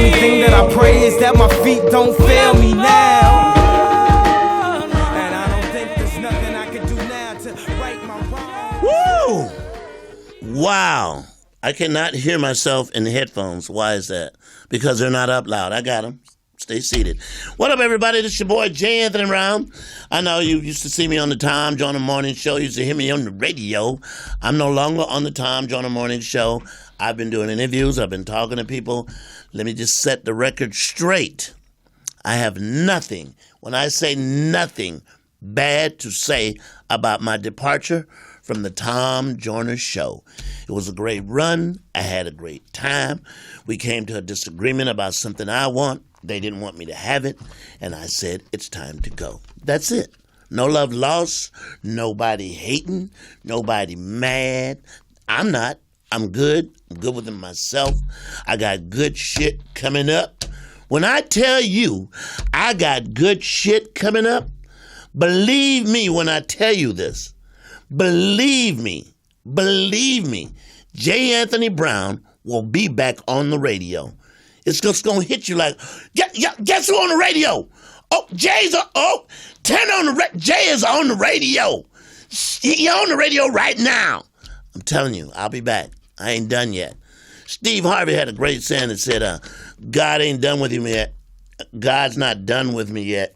only thing that I pray is that my feet don't fail me now. And I don't think there's nothing I can do now to right my wrongs. Woo! Wow. I cannot hear myself in the headphones. Why is that? Because they're not up loud. I got them. Stay seated. What up, everybody? This is your boy, J. Anthony Brown. I know you used to see me on the Tom Joyner Morning Show. You used to hear me on the radio. I'm no longer on the Tom Joyner Morning Show. I've been doing interviews. I've been talking to people. Let me just set the record straight. I have nothing, when I say nothing, bad to say about my departure from the Tom Joyner Show. It was a great run. I had a great time. We came to a disagreement about something I want. They didn't want me to have it, and I said, it's time to go. That's it. No love lost, nobody hating, nobody mad. I'm not. I'm good. I'm good within myself. I got good shit coming up. When I tell you I got good shit coming up, believe me when I tell you this. Believe me, J. Anthony Brown will be back on the radio. It's just going to hit you like, guess who on the radio? Oh, Jay is on the radio. He's on the radio right now. I'm telling you, I'll be back. I ain't done yet. Steve Harvey had a great saying that said, God ain't done with you yet. God's not done with me yet.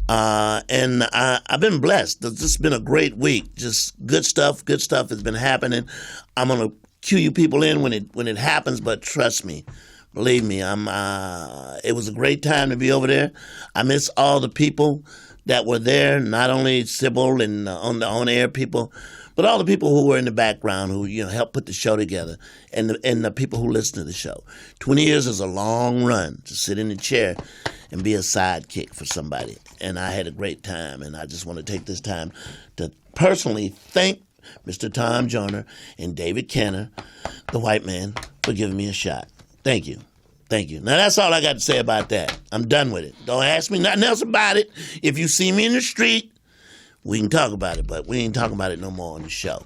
And I've been blessed. It's just been a great week. Just good stuff has been happening. I'm going to cue you people in when it happens, but trust me. Believe me, it was a great time to be over there. I miss all the people that were there, not only Sybil and on the on-air people, but all the people who were in the background who helped put the show together, and the people who listen to the show. 20 years is a long run to sit in the chair and be a sidekick for somebody. And I had a great time, and I just want to take this time to personally thank Mr. Tom Joyner and David Kenner, the white man, for giving me a shot. Thank you. Now, that's all I got to say about that. I'm done with it. Don't ask me nothing else about it. If you see me in the street, we can talk about it, but we ain't talking about it no more on the show.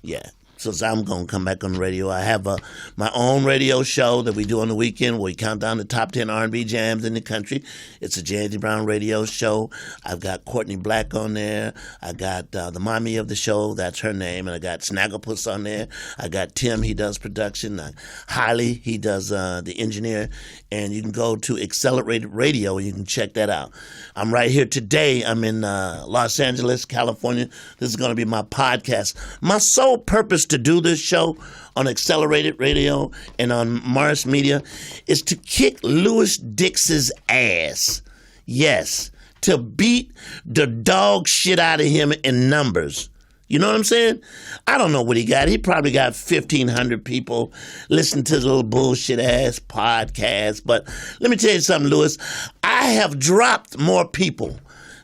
Yeah. So I'm going to come back on the radio. I have my own radio show that we do on the weekend where we count down the top 10 R&B jams in the country. It's a J. Anthony Brown radio show. I've got Courtney Black on there. I got the mommy of the show, that's her name, and I got Snagglepuss on there. I got Tim, he does production. Holly, he does the engineer. And you can go to Accelerated Radio and you can check that out. I'm right here today. I'm in Los Angeles, California. This is going to be my podcast. My sole purpose to do this show on Accelerated Radio and on Mars Media is to kick Louis Dix's ass. Yes, to beat the dog shit out of him in numbers. You know what I'm saying? I don't know what he got. He probably got 1,500 people listening to the little bullshit ass podcast. But let me tell you something, Louis. I have dropped more people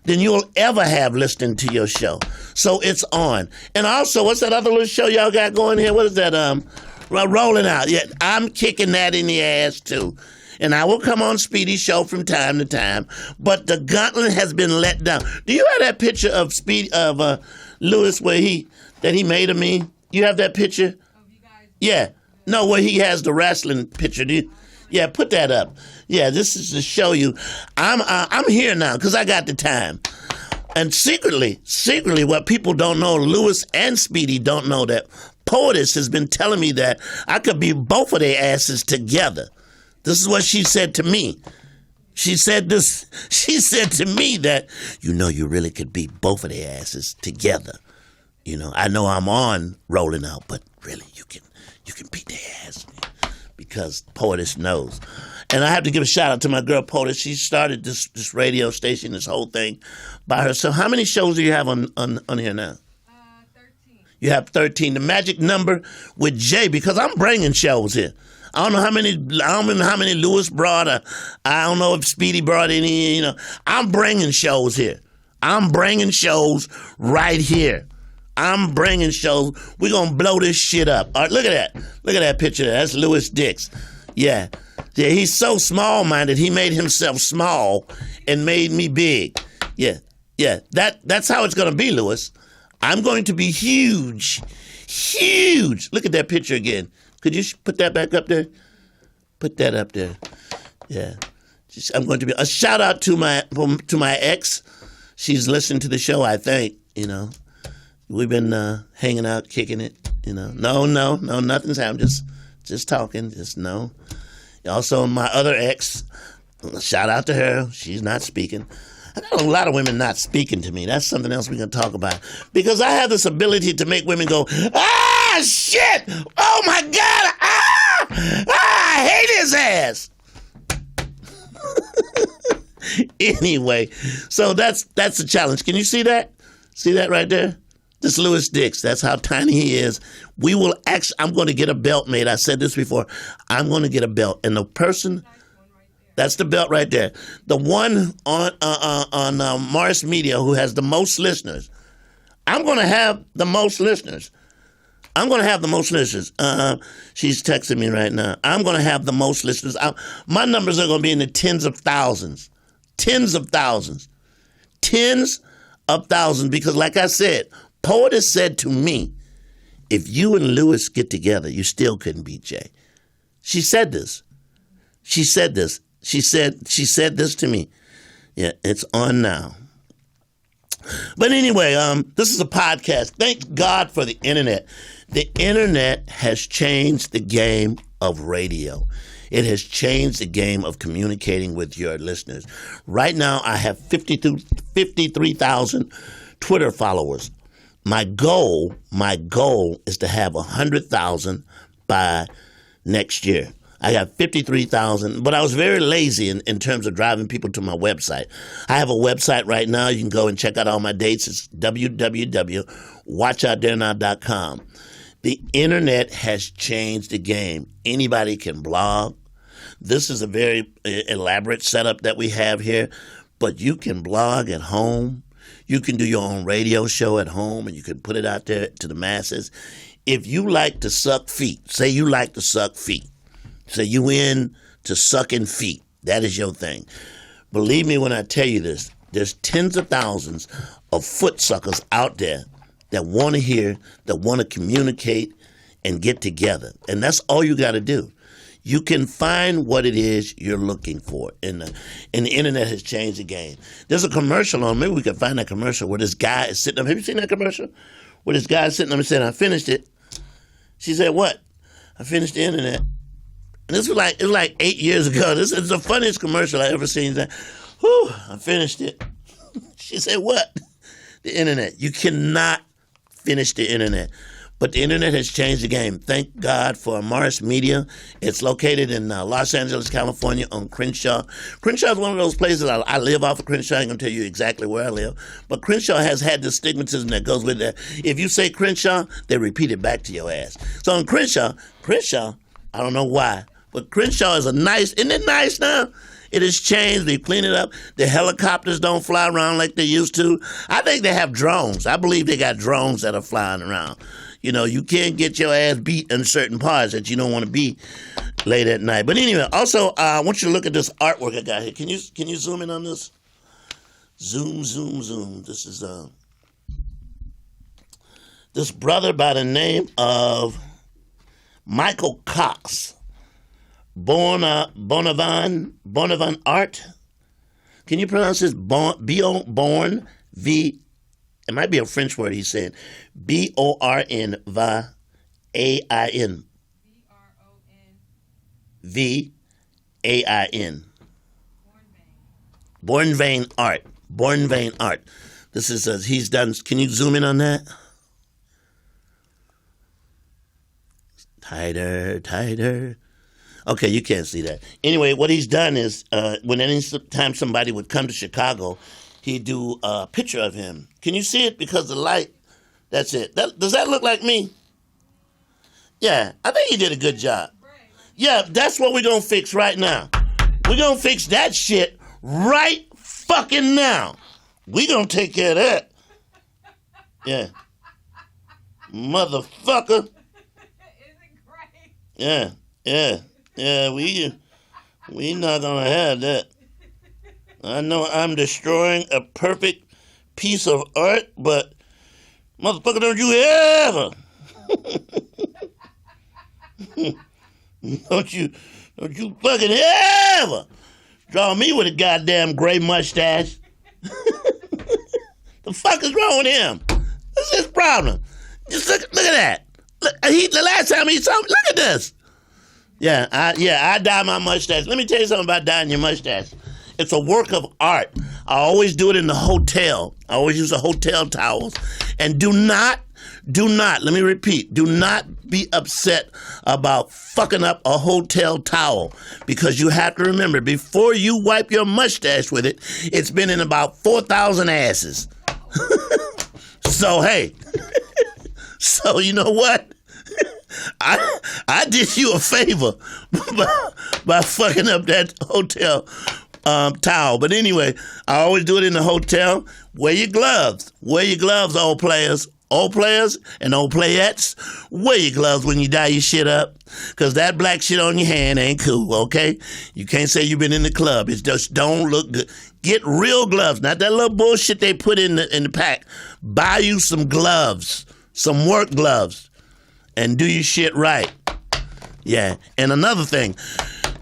than you'll ever have listening to your show. So it's on. And also, what's that other little show y'all got going here? What is that? Rolling Out. Yeah, I'm kicking that in the ass too. And I will come on Speedy's show from time to time. But the gauntlet has been let down. Do you have that picture of Louis where he made of me? You have that picture? Of you guys? Yeah. No, where he has the wrestling picture. Do you? Yeah, put that up. Yeah, this is to show you I'm here now because I got the time. And secretly, what people don't know, Louis and Speedy don't know, that Poetess has been telling me that I could be both of their asses together. This is what she said to me. She said to me that, you really could be both of their asses together. I know I'm on Rolling Out, but really you can beat their ass because Poetess knows. And I have to give a shout out to my girl Poetess. She started this radio station, this whole thing by herself. How many shows do you have on here now? 13. You have 13. The magic number with Jay, because I'm bringing shows here. I don't know how many Louis brought. I don't know if Speedy brought any. I'm bringing shows here. I'm bringing shows right here. I'm bringing shows. We're going to blow this shit up. All right, look at that. Look at that picture there. That's Louis Dix. Yeah. Yeah, he's so small-minded, he made himself small and made me big. Yeah. That's how it's going to be, Louis. I'm going to be huge. Huge. Look at that picture again. Could you put that back up there? Put that up there. Yeah. I'm going to be a shout out to my ex. She's listened to the show, I think. We've been hanging out, kicking it. No, nothing's happened. Just talking. Just no. Also, my other ex. Shout out to her. She's not speaking. I got a lot of women not speaking to me. That's something else we can talk about. Because I have this ability to make women go, ah, shit! Oh my God! I hate his ass! Anyway, so that's a challenge. Can you see that? See that right there? This Lewis Dix. That's how tiny he is. We will actually, I'm going to get a belt made. I said this before. I'm going to get a belt. And the person, that's the belt right there. The one on Mars Media who has the most listeners. I'm going to have the most listeners. She's texting me right now. I'm going to have the most listeners. My numbers are going to be in the tens of thousands. Tens of thousands. Because like I said, Poet has said to me, if you and Lewis get together, you still couldn't beat Jay. She said this. She said this to me. Yeah, it's on now. But anyway, this is a podcast. Thank God for the internet. The internet has changed the game of radio. It has changed the game of communicating with your listeners. Right now, I have 53,000 Twitter followers. My goal is to have 100,000 by next year. I got 53,000, but I was very lazy in terms of driving people to my website. I have a website right now. You can go and check out all my dates. It's www.watchouttherenow.com. The internet has changed the game. Anybody can blog. This is a very elaborate setup that we have here, but you can blog at home. You can do your own radio show at home, and you can put it out there to the masses. If you like to suck feet, say you like to suck feet. Say you in to sucking feet. That is your thing. Believe me when I tell you this. There's tens of thousands of foot suckers out there that want to hear, that want to communicate and get together. And that's all you got to do. You can find what it is you're looking for. And the internet has changed the game. There's a commercial on, maybe we can find that commercial where this guy is sitting up. Have you seen that commercial? Where this guy is sitting up and saying, I finished it. She said, what? I finished the internet. And it was like 8 years ago. This is the funniest commercial I ever seen. Whew, I finished it. She said, what? The internet. You cannot finish the internet. But the internet has changed the game. Thank God for Morris Media. It's located in Los Angeles, California on Crenshaw. Crenshaw is one of those places. I live off of Crenshaw. I ain't going to tell you exactly where I live. But Crenshaw has had this stigmatism that goes with that. If you say Crenshaw, they repeat it back to your ass. So in Crenshaw, I don't know why, but Crenshaw is isn't it nice now? It has changed. They clean it up. The helicopters don't fly around like they used to. I think they have drones. I believe they got drones that are flying around. You can't get your ass beat in certain parts that you don't want to be late at night. But anyway, also, I want you to look at this artwork I got here. Can you zoom in on this? Zoom. This is this brother by the name of Michael Cox. Bonavon Art. Can you pronounce this? Born V. It might be a French word he's saying. BORN VAIN. VAIN. Born Vein Art. This is he's done. Can you zoom in on that? Tighter. Okay, you can't see that. Anyway, what he's done is when any time somebody would come to Chicago, he'd do a picture of him. Can you see it? Because the light, that's it. Does that look like me? Yeah, I think he did a good job. Yeah, that's what we're going to fix right now. We're going to fix that shit right fucking now. We're going to take care of that. Yeah. Motherfucker. Is it great? Yeah, we not gonna have that. I know I'm destroying a perfect piece of art, but motherfucker, don't you ever Don't you fucking ever draw me with a goddamn gray mustache. The fuck is wrong with him? What's his problem? Just look at that. Look, the last time he saw me, look at this. Yeah, I dye my mustache. Let me tell you something about dyeing your mustache. It's a work of art. I always do it in the hotel. I always use a hotel towels. And do not, let me repeat, do not be upset about fucking up a hotel towel, because you have to remember, before you wipe your mustache with it, it's been in about 4,000 asses. So, hey, so you know what? I did you a favor by fucking up that hotel towel. But anyway, I always do it in the hotel. Wear your gloves. Wear your gloves, old players. Old players and old playettes, wear your gloves when you dye your shit up, because that black shit on your hand ain't cool, okay? You can't say you've been in the club. It just don't look good. Get real gloves, not that little bullshit they put in the pack. Buy you some gloves, some work gloves, and do your shit right. Yeah, and another thing,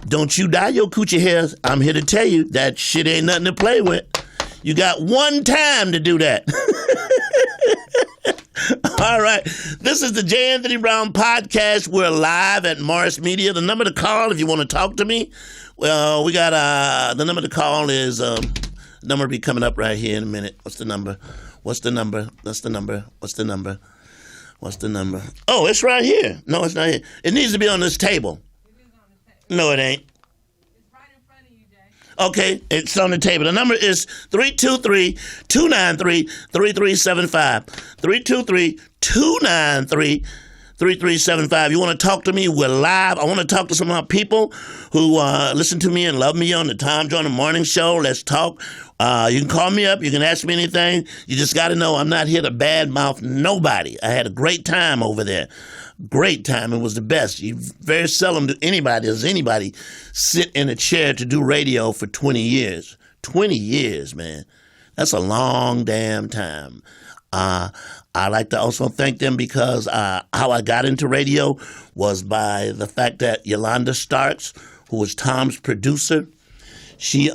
don't you dye your coochie hairs. I'm here to tell you, that shit ain't nothing to play with. You got one time to do that. All right. This is the J. Anthony Brown Podcast. We're live at Morris Media. The number to call if you want to talk to me, well, we got the number to call is number will be coming up right here in a minute. What's the number? Oh, it's right here. No, it's not here. It needs to be on this table. It is on the table. No, it ain't. It's right in front of you, Jay. Okay, it's on the table. The number is 323-293-3375. 323-293-3375. You want to talk to me? We're live. I want to talk to some of my people who listen to me and love me on the Tom Joyner Morning Show. Let's talk. You can call me up. You can ask me anything. You just got to know I'm not here to badmouth nobody. I had a great time over there. Great time. It was the best. You very seldom does anybody sit in a chair to do radio for 20 years. 20 years, man. That's a long damn time. I like to also thank them because how I got into radio was by the fact that Yolanda Starks, who was Tom's producer, she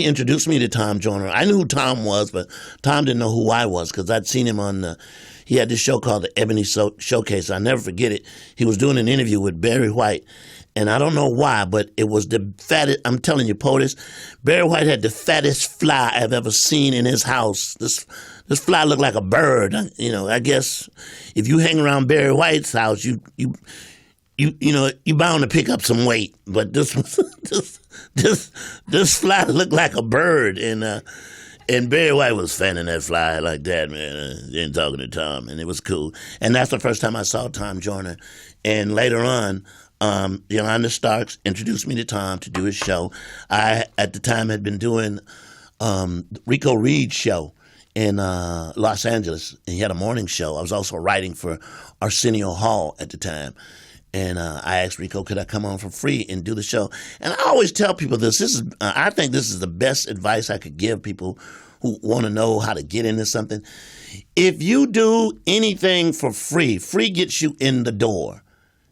introduced me to Tom Joyner. I knew who Tom was, but Tom didn't know who I was because I'd seen him on he had this show called the Ebony Showcase. I'll never forget it. He was doing an interview with Barry White, and I don't know why, but it was the fattest. I'm telling you, POTUS, Barry White had the fattest fly I've ever seen in his house. This fly looked like a bird. You know, I guess if you hang around Barry White's house, you bound to pick up some weight. But this fly looked like a bird, and Barry White was fanning that fly like that, man, and talking to Tom, and it was cool. And that's the first time I saw Tom Joyner. And later on, Yolanda Starks introduced me to Tom to do his show. I, at the time, had been doing Rico Reed's show in Los Angeles, and he had a morning show. I was also writing for Arsenio Hall at the time. And I asked Rico, could I come on for free and do the show? And I always tell people this. I think this is the best advice I could give people who want to know how to get into something. If you do anything for free, free gets you in the door.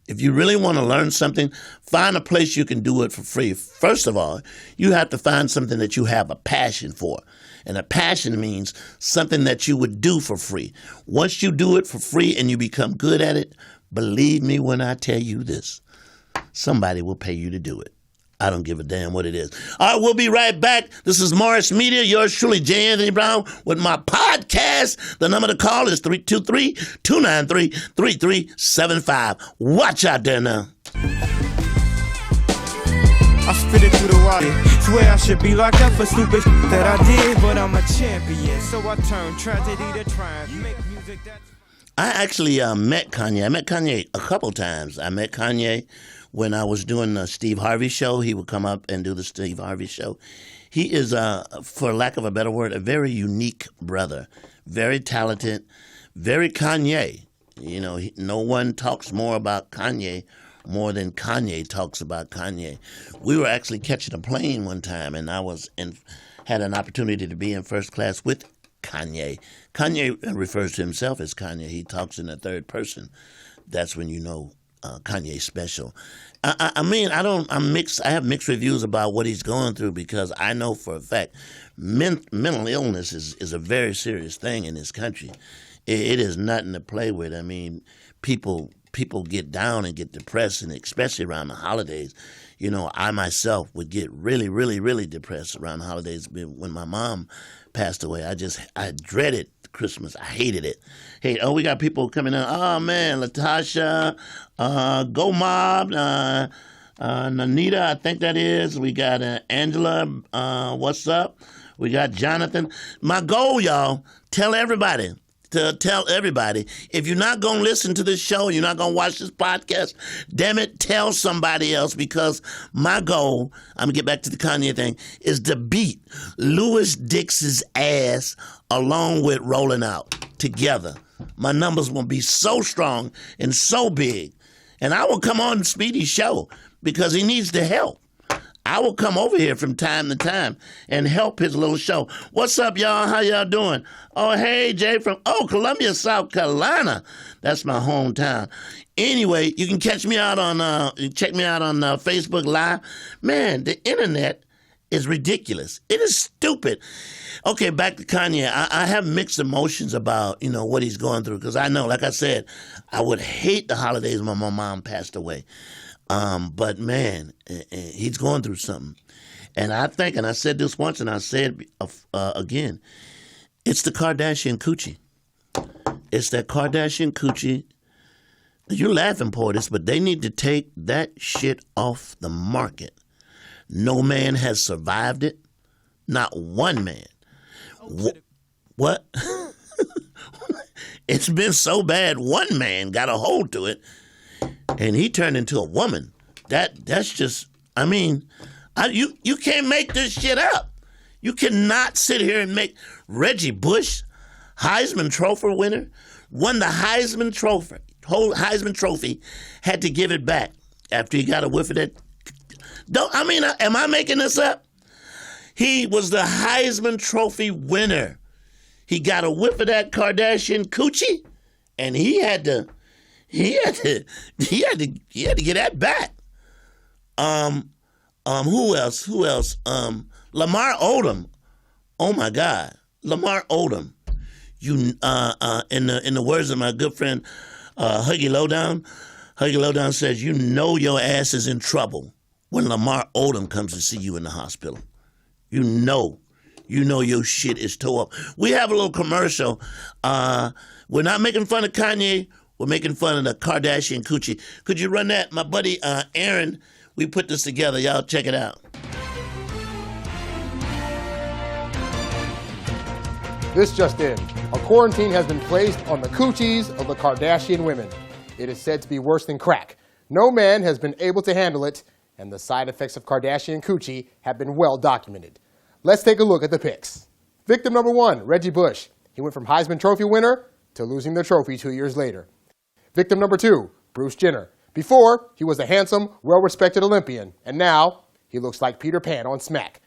If you really want to learn something, find a place you can do it for free. First of all, you have to find something that you have a passion for. And a passion means something that you would do for free. Once you do it for free and you become good at it, believe me when I tell you this, somebody will pay you to do it. I don't give a damn what it is. All right, we'll be right back. This is Morris Media. Yours truly, J. Anthony Brown, with my podcast. The number to call is 323-293-3375. Watch out there now. I spit it through the water. Swear I should be locked up for stupid that I did, but I'm a champion, so I turn tragedy to triumph. Make music that's... I actually met Kanye. I met Kanye a couple times. I met Kanye when I was doing the Steve Harvey show. He would come up and do the Steve Harvey show. He is, for lack of a better word, a very unique brother. Very talented, very Kanye. You know, no one talks more about Kanye more than Kanye talks about Kanye. We were actually catching a plane one time, and I had an opportunity to be in first class with Kanye. Kanye refers to himself as Kanye. He talks in the third person. That's when you know Kanye special. I mean, I'm mixed. I have mixed reviews about what he's going through because I know for a fact mental illness is a very serious thing in this country. It is nothing to play with. I mean, people get down and get depressed, and especially around the holidays. You know, I myself would get really, really, really depressed around the holidays. When my mom passed away, I dreaded Christmas. I hated it. Hey, we got people coming in. Oh man, Latasha, Go Mob, Nanita, I think that is. We got Angela. What's up? We got Jonathan. My goal, y'all, tell everybody. If you're not going to listen to this show, you're not going to watch this podcast, damn it, tell somebody else, because my goal, I'm going to get back to the Kanye thing, is to beat Louis Dix's ass along with Rolling Out together. My numbers will be so strong and so big. And I will come on Speedy's show because he needs the help. I will come over here from time to time and help his little show. What's up, y'all? How y'all doing? Oh, hey, Jay from Columbia, South Carolina. That's my hometown. Anyway, you can check me out on Facebook Live. Man, the internet is ridiculous. It is stupid. Okay, back to Kanye. I have mixed emotions about, what he's going through because I know, like I said, I would hate the holidays when my mom passed away. But man, he's going through something. And I think, and I said this once and I said again, it's the Kardashian coochie. It's that Kardashian coochie. You're laughing, Portis, but they need to take that shit off the market. No man has survived it. Not one man. What? It's been so bad, one man got a hold to it. And he turned into a woman. That's just, I mean, you can't make this shit up. You cannot sit here and make Reggie Bush, Heisman Trophy winner, won the Heisman Trophy, whole Heisman Trophy, had to give it back after he got a whiff of that. Am I making this up? He was the Heisman Trophy winner. He got a whiff of that Kardashian coochie, and he had to get that back. Who else? Lamar Odom. Oh my God, Lamar Odom. You in the words of my good friend Huggy Lowdown. Huggy Lowdown says, "You know your ass is in trouble when Lamar Odom comes to see you in the hospital. You know your shit is tore up." We have a little commercial. We're not making fun of Kanye. We're making fun of the Kardashian coochie. Could you run that? My buddy Aaron, we put this together. Y'all check it out. This just in. A quarantine has been placed on the coochies of the Kardashian women. It is said to be worse than crack. No man has been able to handle it, and the side effects of Kardashian coochie have been well documented. Let's take a look at the pics. Victim number 1, Reggie Bush. He went from Heisman Trophy winner to losing the trophy 2 years later. Victim number 2, Bruce Jenner. Before, he was a handsome, well-respected Olympian, and now he looks like Peter Pan on Smack.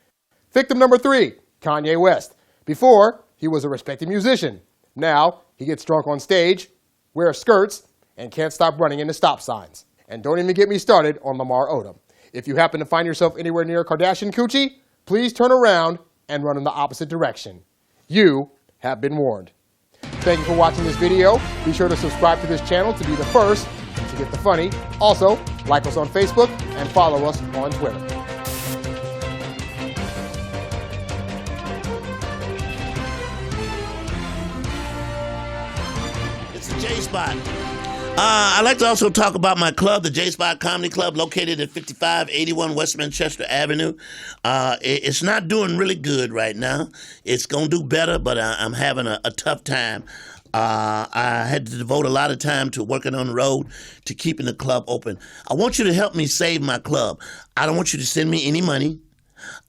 Victim number 3, Kanye West. Before, he was a respected musician. Now, he gets drunk on stage, wears skirts, and can't stop running into stop signs. And don't even get me started on Lamar Odom. If you happen to find yourself anywhere near Kardashian coochie, please turn around and run in the opposite direction. You have been warned. Thank you for watching this video. Be sure to subscribe to this channel to be the first to get the funny. Also, like us on Facebook and follow us on Twitter. It's the J-Spot. I'd like to also talk about my club, the J-Spot Comedy Club, located at 5581 West Manchester Avenue. It's not doing really good right now. It's going to do better, but I'm having a tough time. I had to devote a lot of time to working on the road, to keeping the club open. I want you to help me save my club. I don't want you to send me any money.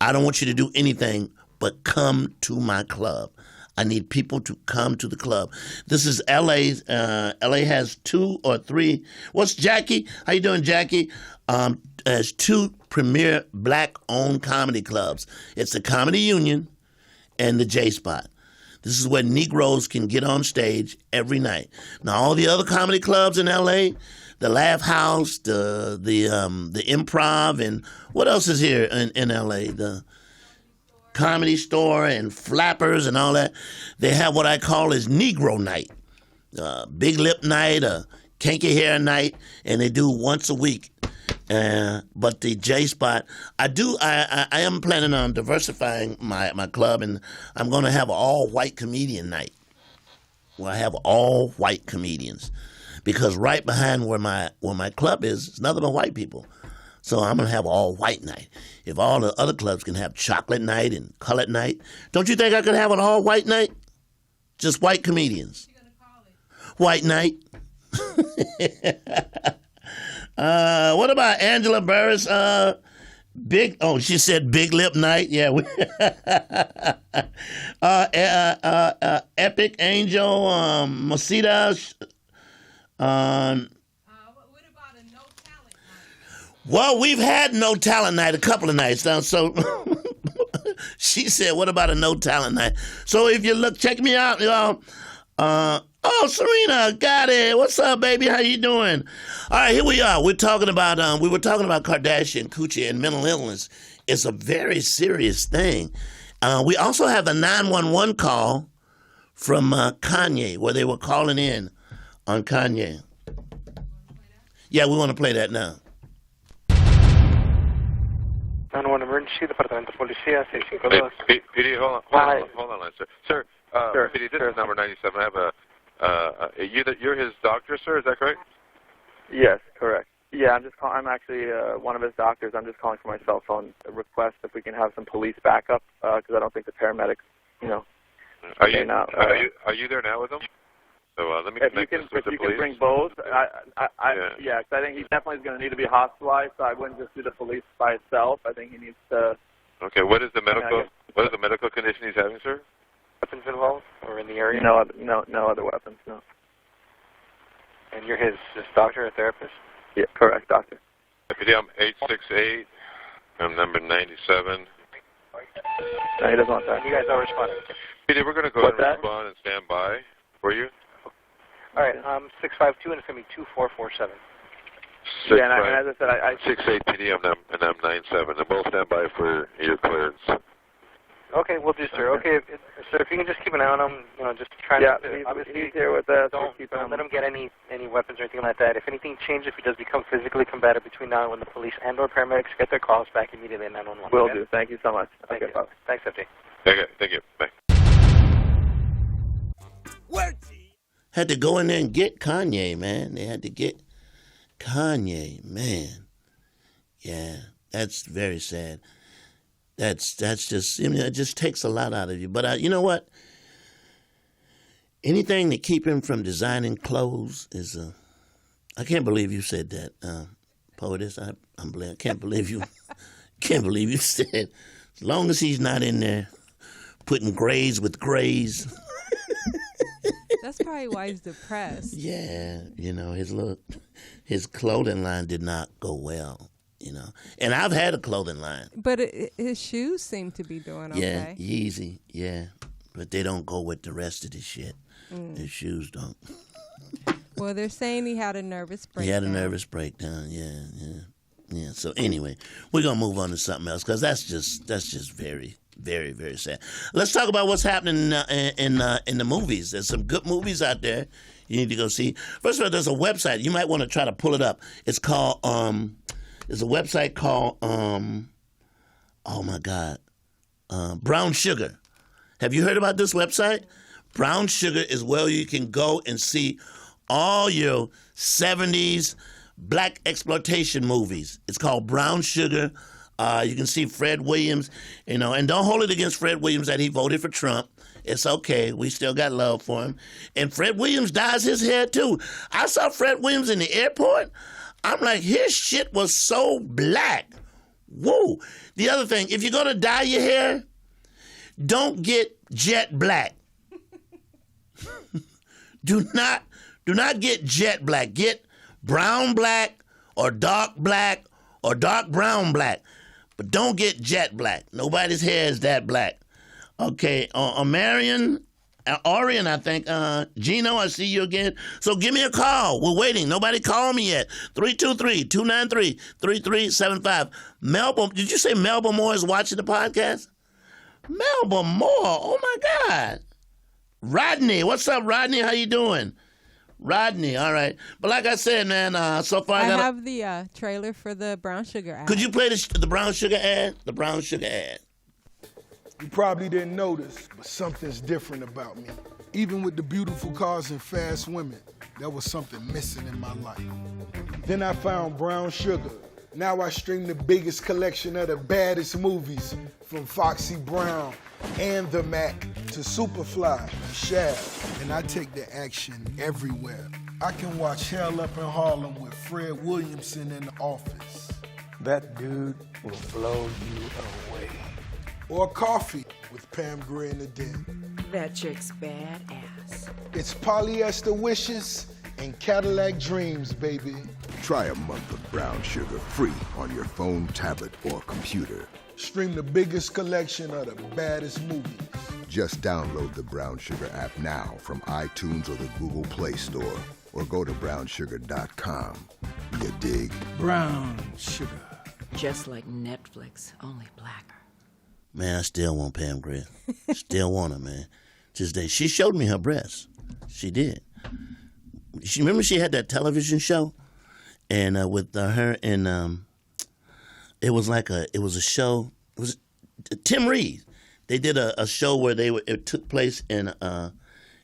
I don't want you to do anything but come to my club. I need people to come to the club. This is LA. LA has 2 or 3. What's Jackie? How you doing, Jackie? Has 2 premier black-owned comedy clubs. It's the Comedy Union and the J-Spot. This is where Negroes can get on stage every night. Now, all the other comedy clubs in LA, Laugh House, the Improv, and what else is here in L.A.? The Comedy Store and Flappers and all that. They have what I call is Negro Night, Big Lip Night, Kinky Hair Night, and they do once a week. But the J Spot, I am planning on diversifying my club, and I'm going to have an all-white comedian night. Where I have all white comedians, because right behind where my club is nothing but white people. So I'm gonna have all white night. If all the other clubs can have chocolate night and colored night, don't you think I could have an all white night? Just white comedians. White night. What about Angela Burris? She said Big Lip Night. Yeah. Epic Angel, Masita. What about a no talent night? Well, we've had no talent night a couple of nights now. So she said, "What about a no talent night?" So if you look, check me out, y'all. Serena, got it. What's up, baby? How you doing? All right, here we are. We were talking about Kardashian, coochie, and mental illness. It's a very serious thing. We also have a 911 call from Kanye, where they were calling in on Kanye. Yeah, we want to play that now. 911 emergency, Departamento de Policía, 652. Hey, PD, hold on, sir. Sir, Sure, PD, this sure. is number 97. I have you're his doctor, sir, is that correct? Yes, correct. Yeah, I'm actually one of his doctors. I'm just calling for my cell phone request if we can have some police backup, because I don't think the paramedics, Are you there now with him? So let me connect this with the police. If you can bring both, Yeah. because I think he definitely is going to need to be hospitalized, so I wouldn't just do the police by itself. I think he needs to... Okay, what is the medical condition he's having, sir? Weapons involved or in the area? No other weapons, no. And you're his doctor or therapist? Yeah, correct, doctor. PD, I'm 868. I'm number 97. No, he doesn't want that. You guys are responding. PD, we're going to go ahead and respond and stand by for you. All right, 652, and it's going to be 2447. Yeah, and as I said, I 68 PD, and I'm 97. And both stand by for your clearance. Okay, we'll do, sir. Okay, sir, if you can just keep an eye on him, just try to... Obviously, he's here with us. Don't let him get any weapons or anything like that. If anything changes, if he does become physically combative between now and when the police and or paramedics get their calls back immediately at 911. Will do. Thank you so much. Thank you. Thanks, FD. Okay, thank you. Bye. Had to go in there and get Kanye, man. They had to get Kanye, man. Yeah, that's very sad. That's just, it just takes a lot out of you. But you know what? Anything to keep him from designing clothes is I can't believe you said that, Poetess. I can't believe you said, as long as he's not in there putting grays with grays. That's probably why he's depressed. Yeah, his clothing line did not go well, And I've had a clothing line. But his shoes seem to be doing okay. Yeah, Yeezy, yeah. But they don't go with the rest of the shit. His shoes don't. Well, they're saying he had a nervous breakdown. He had a nervous breakdown, yeah. So anyway, we're going to move on to something else, because that's just very, very, very sad. Let's talk about what's happening in the movies. There's some good movies out there you need to go see. First of all, there's a website. You might want to try to pull it up. It's called, there's a website called, oh my God, Brown Sugar. Have you heard about this website? Brown Sugar is where you can go and see all your 70s black exploitation movies. It's called Brown Sugar. You can see Fred Williams, and don't hold it against Fred Williams that he voted for Trump. It's okay. We still got love for him. And Fred Williams dyes his hair too. I saw Fred Williams in the airport. I'm like, his shit was so black. Whoa. The other thing, if you're going to dye your hair, don't get jet black. Do not get jet black. Get brown black or dark brown black. But don't get jet black. Nobody's hair is that black. Okay, Marion, Orion, I think. Gino, I see you again. So give me a call. We're waiting. Nobody called me yet. 323-293-3375. Melba, did you say Melba Moore is watching the podcast? Melba Moore. Oh, my God. Rodney. What's up, Rodney? How you doing? Rodney. All right. But like I said, man, so far I have the trailer for the brown sugar ad. Could you play the brown sugar ad? The brown sugar ad. You probably didn't notice, but something's different about me. Even with the beautiful cars and fast women, there was something missing in my life. Then I found brown sugar. Now I stream the biggest collection of the baddest movies, from Foxy Brown and The Mac to Superfly and Shaft. And I take the action everywhere. I can watch Hell Up in Harlem with Fred Williamson in the office. That dude will blow you away. Or Coffee with Pam Grier in the Den. That chick's badass. It's Polyester Wishes and Cadillac Dreams, baby. Try a month of brown sugar free on your phone, tablet, or computer. Stream the biggest collection of the baddest movies. Just download the Brown Sugar app now from iTunes or the Google Play Store, or go to brownsugar.com. You dig? Brown sugar. Just like Netflix, only blacker. Man, I still want Pam Grier. Still want her, man. Just that she showed me her breasts. She did. She remember she had that television show, and with her and it was a show. It was Tim Reed. They did a show where it took place in a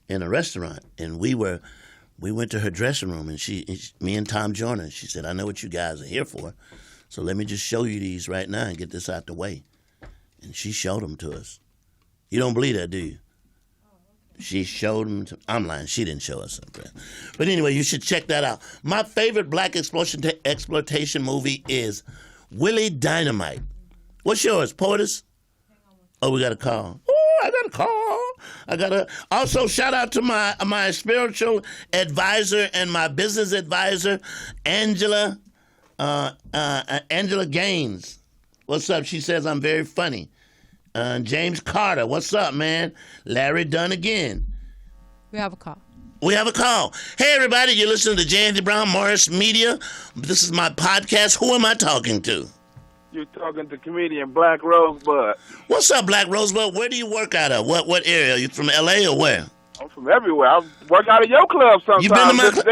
restaurant, and we went to her dressing room, and me and Tom Joyner. She said, "I know what you guys are here for, so let me just show you these right now and get this out the way." And she showed them to us. You don't believe that, do you? She showed them to... I'm lying. She didn't show us something. But anyway, you should check that out. My favorite black exploitation movie is Willie Dynamite. What's yours, Portis? Oh, we got a call. Oh, I got a call. Also, shout out to my spiritual advisor and my business advisor, Angela Gaines. What's up? She says I'm very funny. James Carter, what's up, man? Larry Dunn again. We have a call. Hey, everybody, you're listening to J. Anthony Brown, Morris Media. This is my podcast. Who am I talking to? You're talking to comedian Black Rosebud. What's up, Black Rosebud? Where do you work out of? What area? Are you from L.A. or where? I'm from everywhere. I work out of your club sometimes. You been to my club?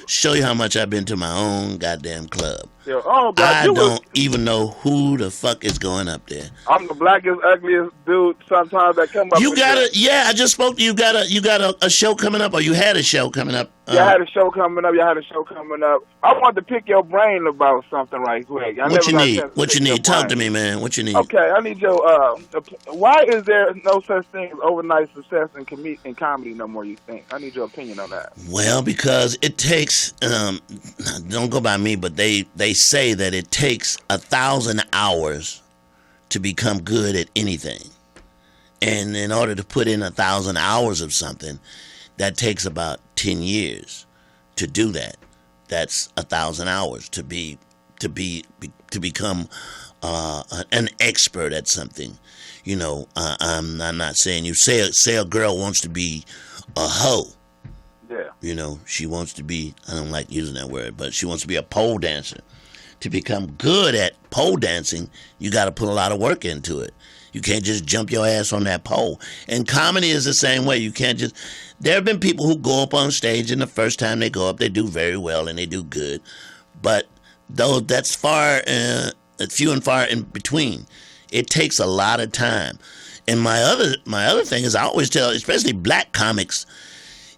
Show you how much I've been to my own goddamn club. I don't even know who the fuck is going up there. I'm the blackest, ugliest dude sometimes that come up. I just spoke to you. You got a show coming up, or you had a show coming up? I had a show coming up. I want to pick your brain about something right quick. What you need? Talk to me, man. What you need? Okay, I need your. Why is there no such thing as overnight success in comedy no more? You think? I need your opinion on that. Well, because it takes. Don't go by me, but they say that it takes 1,000 hours to become good at anything, and in order to put in 1,000 hours of something, that takes about 10 years to do that. That's 1,000 hours to become an expert at something. You know, I'm not saying you say a girl wants to be a hoe. Yeah. You know, she wants to be, I don't like using that word, but she wants to be a pole dancer. To become good at pole dancing, you got to put a lot of work into it. You can't just jump your ass on that pole. And comedy is the same way. You can't just... There have been people who go up on stage, and the first time they go up, they do very well and they do good. But though that's few and far in between. It takes a lot of time. And my other thing is, I always tell, especially black comics,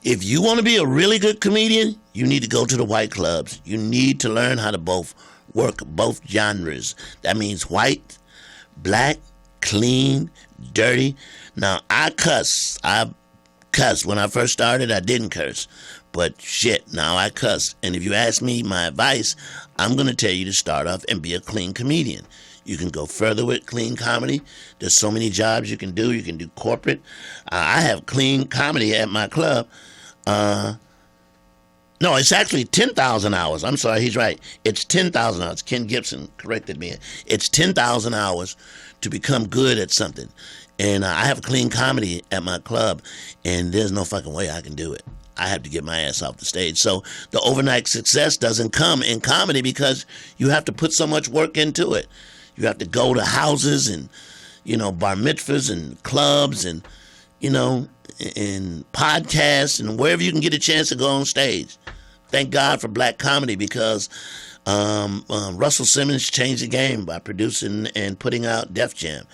if you want to be a really good comedian, you need to go to the white clubs. You need to learn how to work both genres. That means white, black, clean, dirty. Now, I cuss. When I first started, I didn't curse. But shit, now I cuss. And if you ask me my advice, I'm going to tell you to start off and be a clean comedian. You can go further with clean comedy. There's so many jobs you can do. You can do corporate. I have clean comedy at my club. No, it's actually 10,000 hours. I'm sorry, he's right. It's 10,000 hours. Ken Gibson corrected me. It's 10,000 hours to become good at something. And I have clean comedy at my club, and there's no fucking way I can do it. I have to get my ass off the stage. So the overnight success doesn't come in comedy because you have to put so much work into it. You have to go to houses and, bar mitzvahs and clubs and, and podcasts and wherever you can get a chance to go on stage. Thank God for black comedy because Russell Simmons changed the game by producing and putting out Def Jam.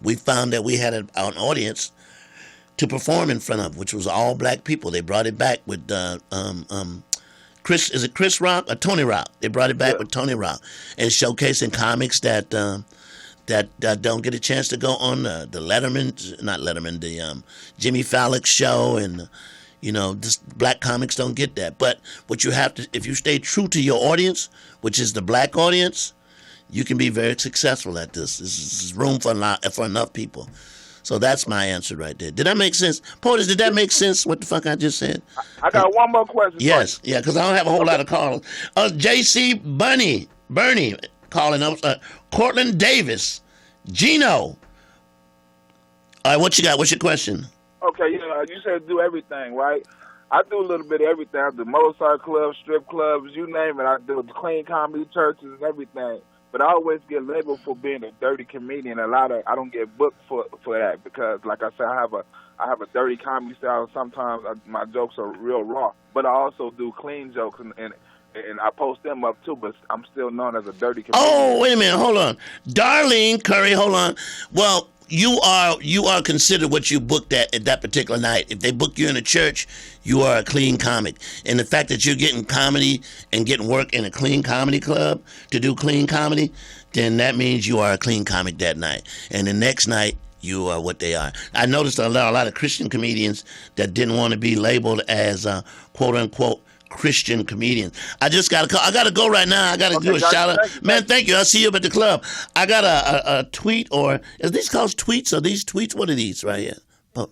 We found that we had an audience to perform in front of, which was all black people. They brought it back with Chris Rock or Tony Rock? They brought it back with Tony Rock and showcasing comics that don't get a chance to go on the Jimmy Fallon show, and just black comics don't get that. But what you have to, if you stay true to your audience, which is the black audience, you can be very successful at this. This is room for enough people. So that's my answer right there. Did that make sense? POTUS, did that make sense, what the fuck I just said? I got one more question. Yes, yeah, because I don't have a whole lot of callers. JC Bernie calling up. Cortland Davis. Gino. All right, what you got? What's your question? Okay, you said do everything, right? I do a little bit of everything. I do Mozart clubs, strip clubs, you name it. I do clean comedy churches and everything. But I always get labeled for being a dirty comedian. I don't get booked for that because, like I said, I have a dirty comedy style. Sometimes my jokes are real raw, but I also do clean jokes and I post them up too. But I'm still known as a dirty comedian. Oh, wait a minute, hold on, Darlene Curry, hold on. Well, you are considered what you booked at that particular night. If they book you in a church, you are a clean comic. And the fact that you're getting comedy and getting work in a clean comedy club to do clean comedy, then that means you are a clean comic that night. And the next night, you are what they are. I noticed a lot of Christian comedians that didn't want to be labeled as quote unquote Christian comedians. I just got to call. I got to go right now. I got to do a shout out. Man, thank you. I'll see you up at the club. I got a tweet, or is these called tweets? Are these tweets? What are these right here? Oh,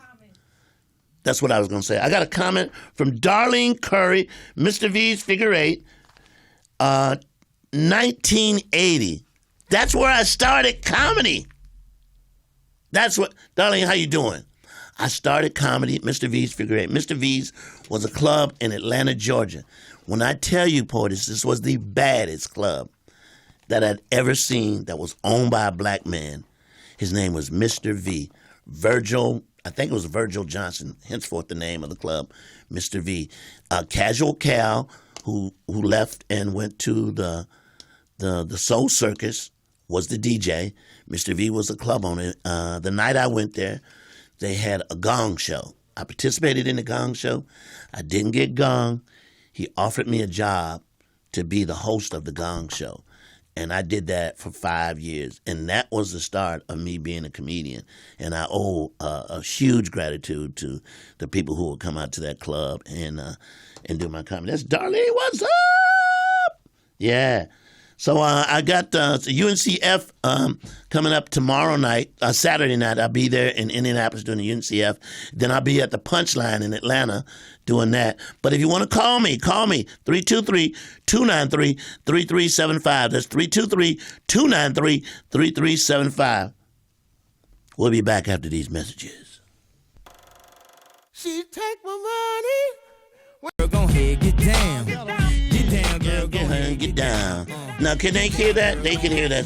that's what I was going to say. I got a comment from Darlene Curry, Mr. V's Figure 8, 1980. That's where I started comedy. That's what, Darlene, how you doing? I started comedy at Mr. V's Figure 8. Mr. V's was a club in Atlanta, Georgia. When I tell you, POTUS, this was the baddest club that I'd ever seen that was owned by a black man. His name was Mr. V. Virgil, I think it was Virgil Johnson, henceforth the name of the club, Mr. V. Casual Cal, who left and went to the Soul Circus, was the DJ. Mr. V was the club owner. The night I went there, they had a gong show. I participated in the gong show. I didn't get gong. He offered me a job to be the host of the gong show. And I did that for 5 years. And that was the start of me being a comedian. And I owe a huge gratitude to the people who would come out to that club and do my comedy. That's Darlene, what's up? Yeah. So I got UNCF coming up tomorrow night, Saturday night. I'll be there in Indianapolis doing the UNCF. Then I'll be at the Punchline in Atlanta doing that. But if you want to call me, 323-293-3375. That's 323-293-3375. We'll be back after these messages. She take my money. Girl, go ahead, get down. Get down, girl, go ahead, get down. Now, can they hear that? They can hear that.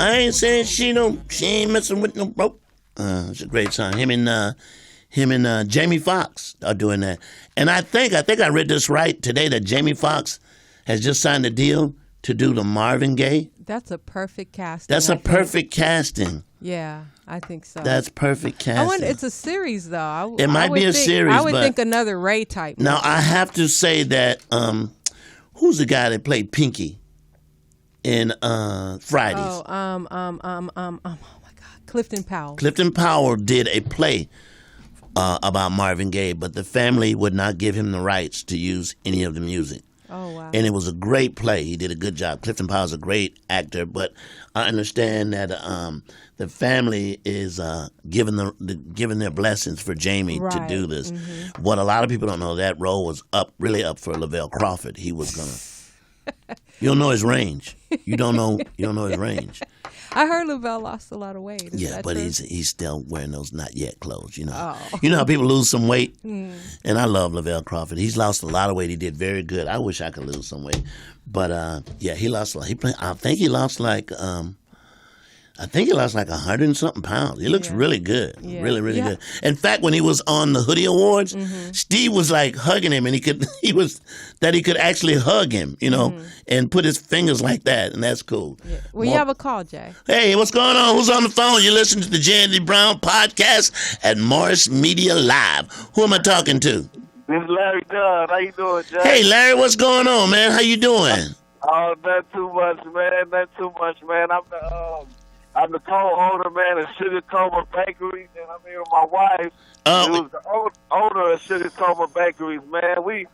I ain't saying she ain't messing with no broke. It's a great song. Him and Jamie Foxx are doing that. And I think I read this right today that Jamie Foxx has just signed a deal to do the Marvin Gaye. That's a perfect casting. That's a perfect casting. Yeah, I think so. That's perfect casting. I wonder, it's a series, though. It might be a series. I would think another Ray type. Now, movie. I have to say that, who's the guy that played Pinky in Fridays? Oh my God, Clifton Powell. Clifton Powell did a play about Marvin Gaye, but the family would not give him the rights to use any of the music. Oh, wow. And it was a great play. He did a good job. Clifton Powell's a great actor, but I understand that the family is giving their blessings for Jamie to do this. Mm-hmm. What a lot of people don't know, that role was really up for Lavelle Crawford. He was gonna. You don't know his range. You don't know his range. I heard Lavelle lost a lot of weight. Is Yeah, that but true? he's still wearing those not yet clothes, you know. Oh. You know how people lose some weight? And I love Lavelle Crawford. He's lost a lot of weight. He did very good. I wish I could lose some weight. But, yeah, he lost a lot. I think he lost like 100 and something pounds. He looks really good. Yeah. Really, really good. In fact, when he was on the Hoodie Awards, Steve was like hugging him, and he could actually hug him, you know, and put his fingers like that, and that's cool. Yeah. Well, you have a call, Jay. Hey, what's going on? Who's on the phone? You listen to the Jandy Brown podcast at Morris Media Live. Who am I talking to? This is Larry Dunn. How you doing, Jay? Hey, Larry, what's going on, man? How you doing? Oh, not too much, man. Not too much, man. I'm the co-owner, man, of Sugar Coma Bakeries, and I'm here with my wife. Who's the owner of Sugar Coma Bakeries, man. We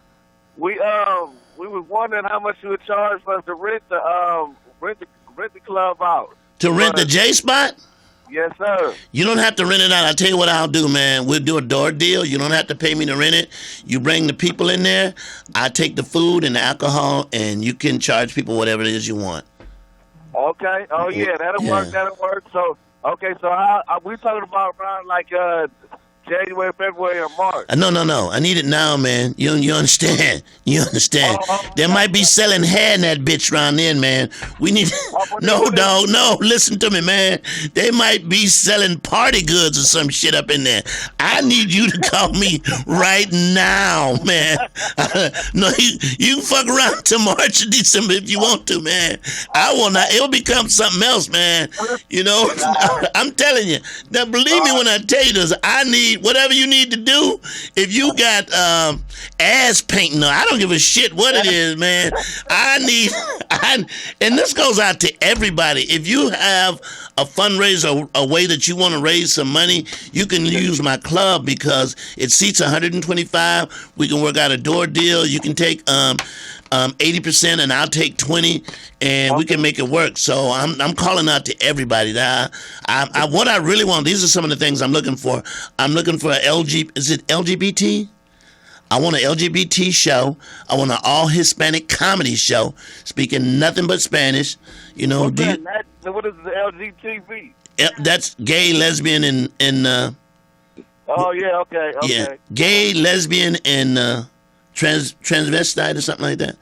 was wondering how much you would charge for us to rent the club out. To rent the J Spot? Yes, sir. You don't have to rent it out. I'll tell you what I'll do, man. We'll do a door deal. You don't have to pay me to rent it. You bring the people in there. I take the food and the alcohol, and you can charge people whatever it is you want. Okay. Oh, yeah, that'll work. That'll work. So, okay, so how are we talking about around like January, February, or March? No. I need it now, man. You understand? You understand? They might be selling hair in that bitch around then, man. We need... No, dog. No, listen to me, man. They might be selling party goods or some shit up in there. I need you to call me right now, man. No, you can fuck around to March or December if you want to, man. I will not. It'll become something else, man. You know? I'm telling you. Now, believe me when I tell you this. I need whatever you need to do. If you got ass painting, I don't give a shit what it is, man. And this goes out to everybody. If you have a fundraiser, a way that you want to raise some money, you can use my club because it seats 125. We can work out a door deal. You can take 80% and I'll take 20, and we can make it work. So I'm calling out to everybody. What I really want, these are some of the things I'm looking for. I'm looking for is it LGBT? I want an LGBT show. I want an all Hispanic comedy show, speaking nothing but Spanish. You know, what is the LGTB? That's gay, lesbian, and oh yeah, okay. Yeah, gay, lesbian, and transvestite or something like that.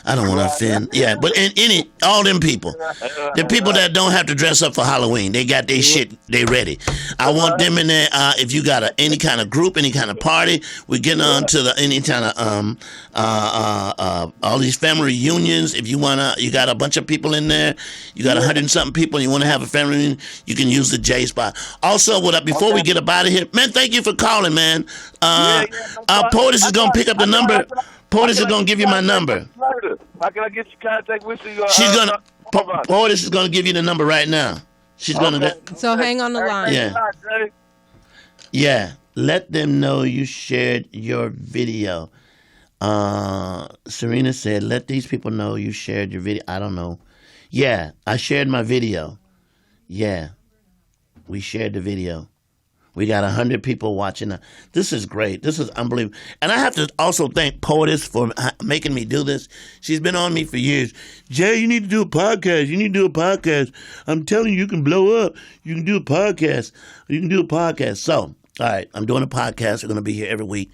I don't want to offend. Yeah, but all them people. The people that don't have to dress up for Halloween. They got their shit, they ready. I want them in there. If you got any kind of group, any kind of party, we're getting on to any kind of all these family reunions. If you got a bunch of people in there, you got 100 and something people, and you want to have a family reunion, you can use the J Spot. Also, before we get up out of here, man, thank you for calling, man. POTUS is going to pick up the number. POTUS is going to give you my number. How can I get your contact with you? POTUS is going to give you the number right now. She's going to... So hang on the line. Yeah. Let them know you shared your video. Serena said, let these people know you shared your video. I don't know. Yeah, I shared my video. Yeah, we shared the video. We got 100 people watching. This is great. This is unbelievable. And I have to also thank POTUS for making me do this. She's been on me for years. Jay, you need to do a podcast. You need to do a podcast. I'm telling you, you can blow up. You can do a podcast. You can do a podcast. So, all right, I'm doing a podcast. We're going to be here every week.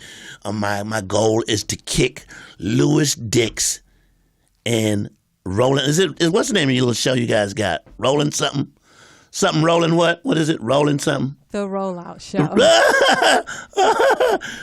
My goal is to kick Louis Dix and Roland. What's the name of your little show you guys got? Roland something? Something rolling what? What is it? Rolling something? The Rollout Show.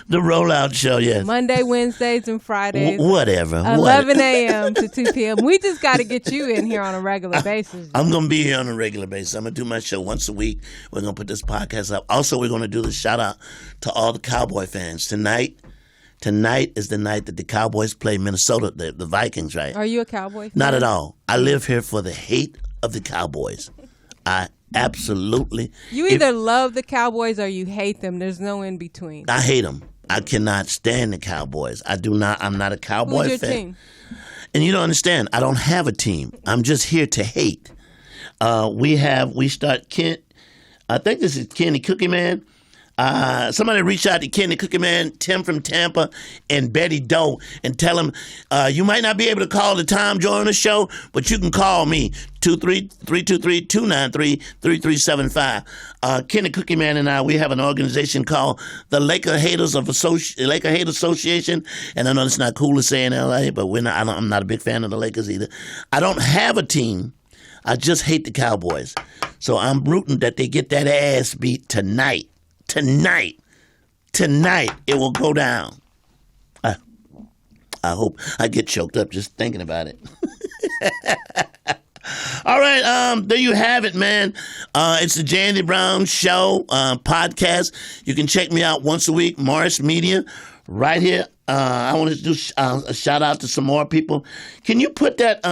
The Rollout Show, yes. Monday, Wednesdays, and Fridays. Whatever. 11 a.m. to 2 p.m. We just got to get you in here on a regular basis. I'm going to be here on a regular basis. I'm going to do my show once a week. We're going to put this podcast up. Also, we're going to do the shout out to all the Cowboy fans. Tonight is the night that the Cowboys play Minnesota, the Vikings, right? Are you a Cowboy fan? Not at all. I live here for the hate of the Cowboys. I absolutely. You either love the Cowboys or you hate them. There's no in between. I hate them. I cannot stand the Cowboys. I'm not a Cowboy Who's your fan. team? And you don't understand. I don't have a team. I'm just here to hate. We start Kent. I think this is Kenny Cookie Man. Somebody reach out to Kenny Cookie Man, Tim from Tampa, and Betty Doe, and tell them you might not be able to call the Tom Joyner Show, but you can call me 323-293-3375. Kenny Cookie Man and I, we have an organization called the Laker Haters Association, and I know it's not cool to say in LA, but I'm not a big fan of the Lakers either. I don't have a team. I just hate the Cowboys. So I'm rooting that they get that ass beat tonight. Tonight, it will go down. I hope I get choked up just thinking about it. All right, there you have it, man. It's the Jay Anthony Brown Show podcast. You can check me out once a week, Morris Media, right here. I want to do a shout out to some more people. Can you put that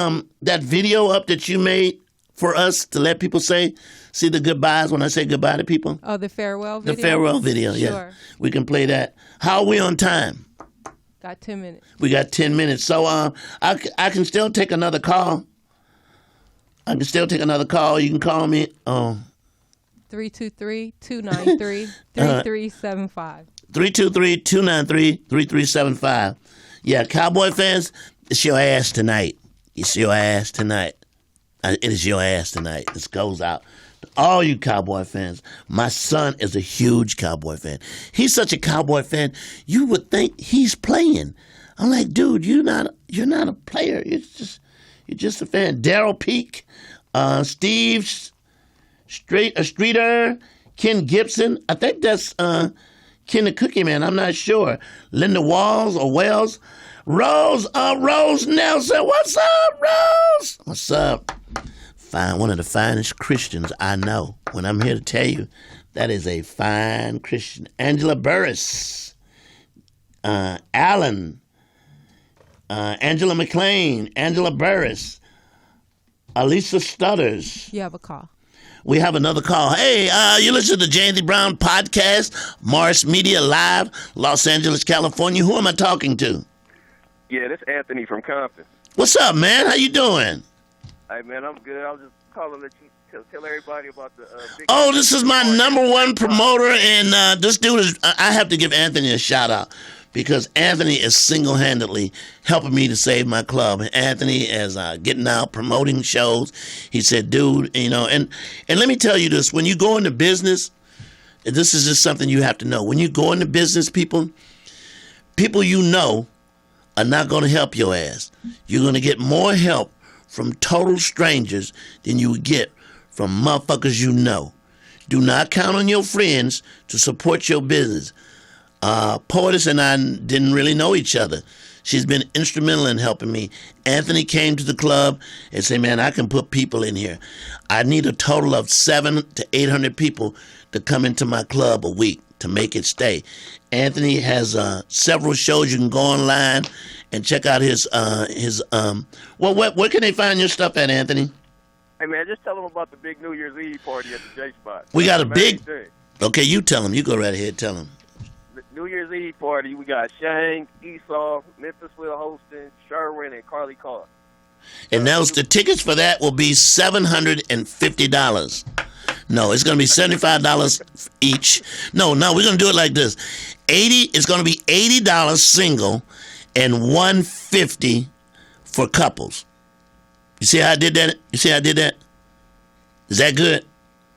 video up that you made for us to let people see the goodbyes when I say goodbye to people? Oh, the farewell video? The farewell video, yeah. Sure. We can play that. How are we on time? Got 10 minutes. We got 10 minutes. So I can still take another call. You can call me. 323-293-3375. 323-293-3375. Yeah, Cowboy fans, it's your ass tonight. It's your ass tonight. It is your ass tonight. This goes out to all you Cowboy fans. My son is a huge Cowboy fan. He's such a Cowboy fan, you would think he's playing. I'm like, dude, you're not a player. You're just a fan. Daryl Peak, Steve Streeter, Ken Gibson. I think that's Ken the Cookie Man. I'm not sure. Linda Walls or Wells. Rose Nelson. What's up, Rose? What's up? One of the finest Christians I know. When I'm here to tell you, that is a fine Christian. Angela Burris. Allen. Angela McLean. Angela Burris. Alisa Stutters. You have a call. We have another call. Hey, you listen to the Jay Anthony Brown podcast, Morris Media Live, Los Angeles, California. Who am I talking to? Yeah, this is Anthony from Compton. What's up, man? How you doing? Hey, man, I'm good. I was just calling to let you tell everybody about the big... Oh, this is my number one promoter, and this dude is... I have to give Anthony a shout-out because Anthony is single-handedly helping me to save my club. Anthony is getting out, promoting shows. He said, dude, and let me tell you this. When you go into business, this is just something you have to know. When you go into business, people you know are not going to help your ass. You're going to get more help from total strangers than you would get from motherfuckers you know. Do not count on your friends to support your business. Poetess and I didn't really know each other. She's been instrumental in helping me. Anthony came to the club and said, man, I can put people in here. I need a total of 700 to 800 people to come into my club a week to make it stay. Anthony has several shows. You can go online and check out his where can they find your stuff at, Anthony? Hey, man, just tell them about the big New Year's Eve party at the J Spot. We got a big... Okay, you tell them. You go right ahead. Tell them. The New Year's Eve party, we got Shane, Esau, Memphis Will hosting, Sherwin, and Carly Carr. And the tickets for that will be $750. No, it's going to be $75 each. No, we're going to do it like this. It's going to be $80 single and $150 for couples. You see how I did that? Is that good?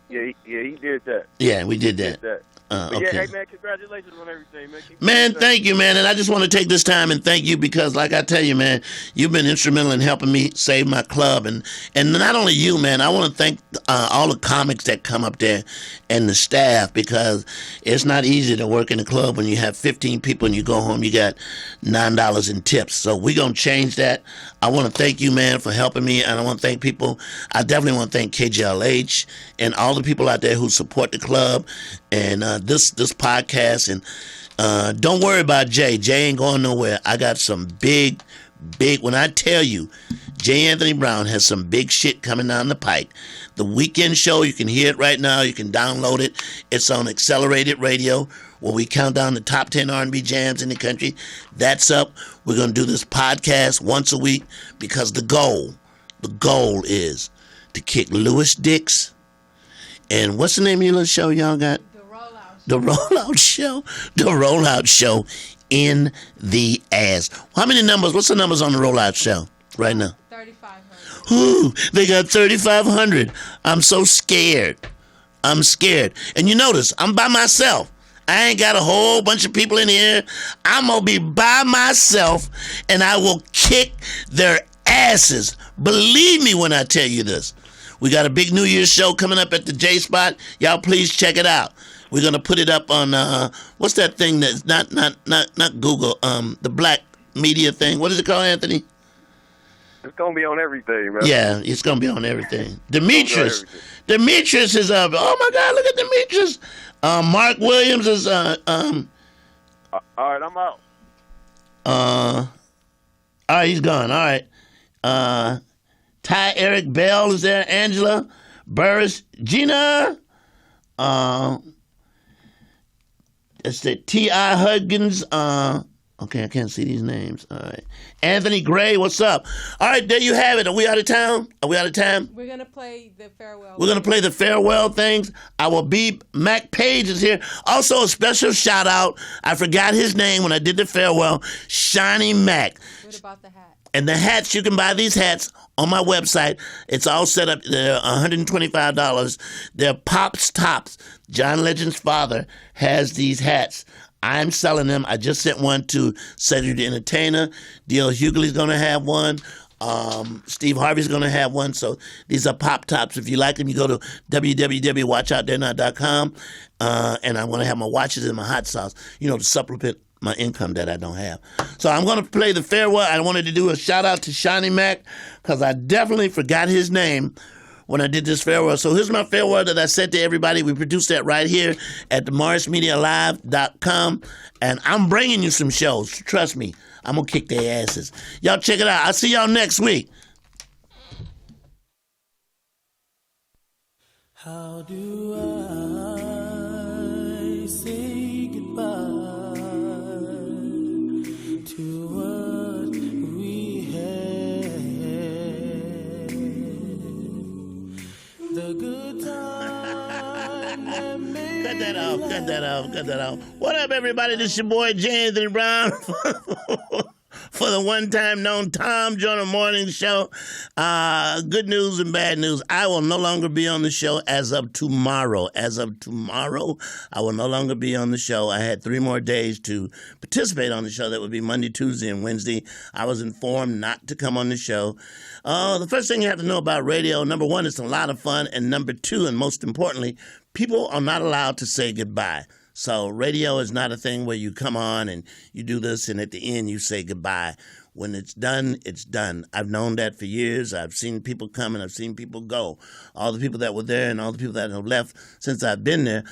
Yeah, he did that. Yeah, we did that. Okay. Yeah, hey, man, congratulations on everything, man. Man, thank you, man. And I just want to take this time and thank you because, like I tell you, man, you've been instrumental in helping me save my club. And not only you, man, I want to thank all the comics that come up there and the staff because it's not easy to work in a club when you have 15 people and you go home, you got $9 in tips. So we're going to change that. I want to thank you, man, for helping me. And I want to thank people. I definitely want to thank KJLH and all the people out there who support the club and this podcast. And don't worry about Jay. Jay ain't going nowhere. I got some big, when I tell you, Jay Anthony Brown has some big shit coming down the pike. The weekend show, you can hear it right now. You can download it. It's on Accelerated Radio where we count down the top 10 R&B jams in the country. That's up. We're going to do this podcast once a week because the goal is to kick Louis Dix. And what's the name of your little show y'all got? The Rollout Show. The Rollout Show in the ass. How many numbers? What's the numbers on the Rollout Show right now? 3,500. Ooh, they got 3,500. I'm so scared. I'm scared. And you notice, I'm by myself. I ain't got a whole bunch of people in here. I'm going to be by myself, and I will kick their asses. Believe me when I tell you this. We got a big New Year's show coming up at the J Spot. Y'all please check it out. We're going to put it up on, what's that thing that's not Google, the black media thing. What is it called, Anthony? It's going to be on everything, man. Yeah, it's going to be on everything. Demetrius is up. Oh, my God, look at Demetrius. Mark Williams is, all right, I'm out. All right, he's gone. All right. Ty Eric Bell is there. Angela Burris. Gina. It's the T.I. Huggins. Okay, I can't see these names. All right. Anthony Gray, what's up? All right, there you have it. Are we out of town? Are we out of time? We're going to play the farewell. We're going to play the farewell things. I will be. Mac Page is here. Also, a special shout out. I forgot his name when I did the farewell. Shiny Mac. What about the hat? And the hats, you can buy these hats on my website. It's all set up. They're $125. They're Pop's Tops. John Legend's father has these hats. I'm selling them. I just sent one to Cedric the Entertainer. D.L. Hughley's going to have one. Steve Harvey's going to have one. So these are Pop Tops. If you like them, you go to www.watchouttherenow.com. And I want to have my watches and my hot sauce, to supplement my income that I don't have. So I'm going to play the farewell. I wanted to do a shout out to Shiny Mac because I definitely forgot his name when I did this farewell. So here's my farewell that I said to everybody. We produced that right here at the MorrisMediaLive.com. And I'm bringing you some shows. Trust me, I'm going to kick their asses. Y'all check it out. I'll see y'all next week. How do I say goodbye to what we had? The good time that made Cut that off. What up, everybody? This is your boy, James Brown. For the one-time known Tom Joyner Morning Show. Good news and bad news. I will no longer be on the show as of tomorrow. I will no longer be on the show. I had 3 more days to participate on the show. That would be Monday, Tuesday, and Wednesday. I was informed not to come on the show. The first thing you have to know about radio, number 1, it's a lot of fun. And number 2, and most importantly, people are not allowed to say goodbye. So radio is not a thing where you come on and you do this and at the end you say goodbye. When it's done, it's done. I've known that for years. I've seen people come and I've seen people go. All the people that were there and all the people that have left since I've been there,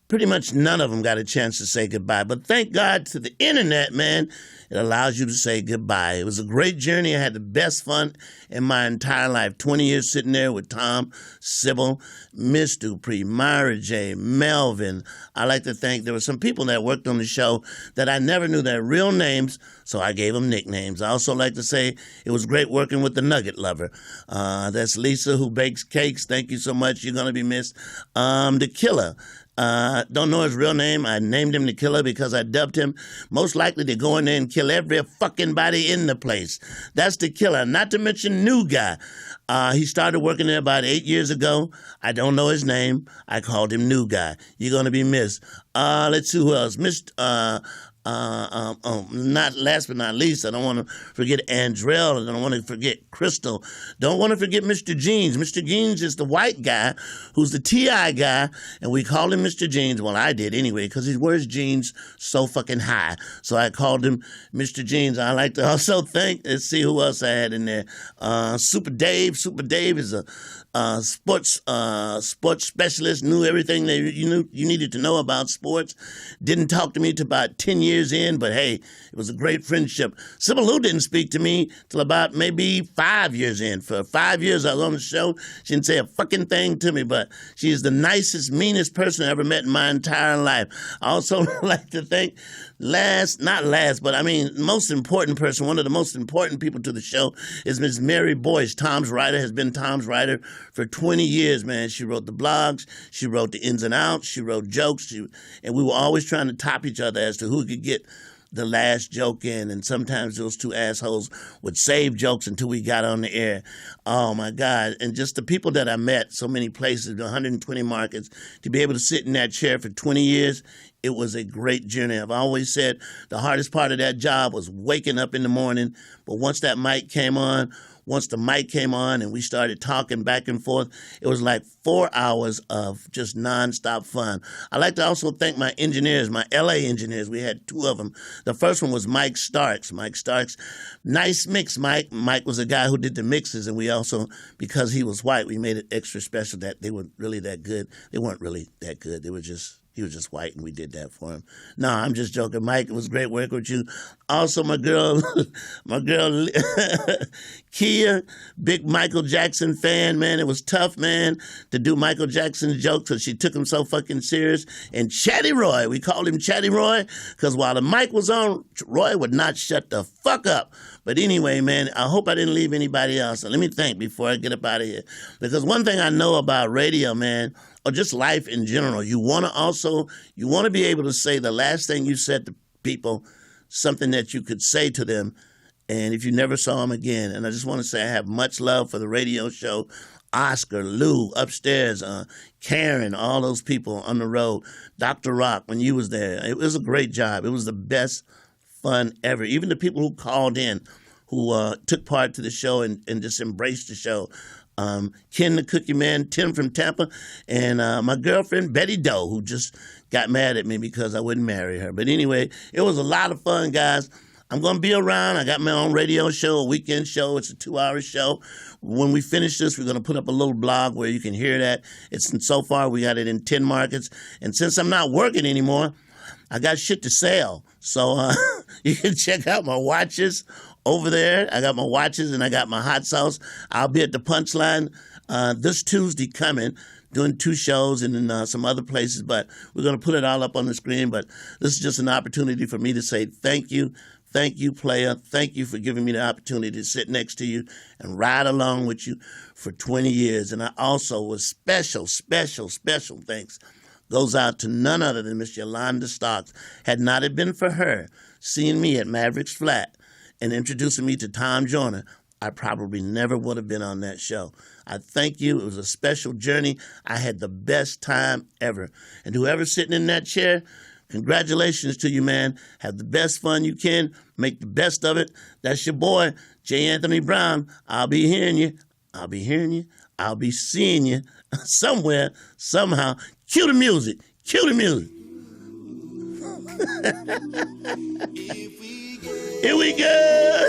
pretty much none of them got a chance to say goodbye. But thank God to the internet, man. It allows you to say goodbye. It was a great journey. I had the best fun in my entire life. 20 years sitting there with Tom, Sybil, Miss Dupree, Myra J., Melvin. I like to thank there were some people that worked on the show that I never knew their real names, so I gave them nicknames. I also like to say it was great working with the Nugget Lover. That's Lisa who bakes cakes. Thank you so much. You're going to be missed. The Killer. Don't know his real name. I named him the Killer because I dubbed him most likely to go in there and kill every fucking body in the place. That's the Killer. Not to mention New Guy. He started working there about 8 years ago. I don't know his name. I called him New Guy. You're going to be missed. Let's see who else. Not last but not least, I don't want to forget Andrell. I don't want to forget Crystal. Don't want to forget Mr. Jeans. Mr. Jeans is the white guy who's the T.I. guy, and we called him Mr. Jeans. Well, I did anyway, because he wears jeans so fucking high. So I called him Mr. Jeans. I like to also thank, let's see who else I had in there. Super Dave. Super Dave is a sports specialist, knew everything that you needed to know about sports. Didn't talk to me till about 10 years in, but hey, it was a great friendship. Sybil Lou didn't speak to me till about maybe 5 years in. For 5 years I was on the show. She didn't say a fucking thing to me, but she is the nicest, meanest person I ever met in my entire life. I also like to thank most important person, one of the most important people to the show is Miss Mary Boyce. Tom's writer, has been Tom's writer for 20 years, man. She wrote the blogs, she wrote the ins and outs, she wrote jokes, and we were always trying to top each other as to who could get the last joke in, and sometimes those two assholes would save jokes until we got on the air. Oh, my God. And just the people that I met, so many places, 120 markets, to be able to sit in that chair for 20 years, it was a great journey. I've always said the hardest part of that job was waking up in the morning, but once the mic came on and we started talking back and forth, it was like 4 hours of just nonstop fun. I like to also thank my engineers, my LA engineers. We had two of them. The first one was Mike Starks. Mike Starks, nice mix, Mike. Mike was a guy who did the mixes, and we also, because he was white, we made it extra special that they weren't really that good. They weren't really that good. He was just white, and we did that for him. No, I'm just joking. Mike, it was great working with you. Also, my girl, Kia, big Michael Jackson fan, man. It was tough, man, to do Michael Jackson's jokes because she took him so fucking serious. And Chatty Roy, we called him Chatty Roy because while the mic was on, Roy would not shut the fuck up. But anyway, man, I hope I didn't leave anybody else. So let me think before I get up out of here. Because one thing I know about radio, man, or just life in general, you want to be able to say the last thing you said to people, something that you could say to them, and if you never saw them again. And I just want to say I have much love for the radio show, Oscar, Lou, upstairs, Karen, all those people on the road, Dr. Rock, when you was there. It was a great job. It was the best fun ever. Even the people who called in, who took part to the show and just embraced the show. Ken the Cookie Man, Tim from Tampa, and my girlfriend Betty Doe, who just got mad at me because I wouldn't marry her. But anyway, it was a lot of fun, guys. I'm going to be around. I got my own radio show, a weekend show. It's a 2-hour show. When we finish this, we're going to put up a little blog where you can hear that. So far, we got it in 10 markets. And since I'm not working anymore, I got shit to sell. So you can check out my watches over there. I got my watches and I got my hot sauce. I'll be at the Punchline this Tuesday coming, doing 2 shows and in some other places, but we're going to put it all up on the screen. But this is just an opportunity for me to say thank you. Thank you, player. Thank you for giving me the opportunity to sit next to you and ride along with you for 20 years. And I also was special thanks goes out to none other than Miss Yolanda Starks. Had not it been for her seeing me at Maverick's Flat and introducing me to Tom Joyner, I probably never would have been on that show. I thank you. It was a special journey. I had the best time ever. And whoever's sitting in that chair, congratulations to you, man. Have the best fun you can. Make the best of it. That's your boy, J. Anthony Brown. I'll be hearing you. I'll be seeing you somewhere, somehow. Cue the music. Here we go.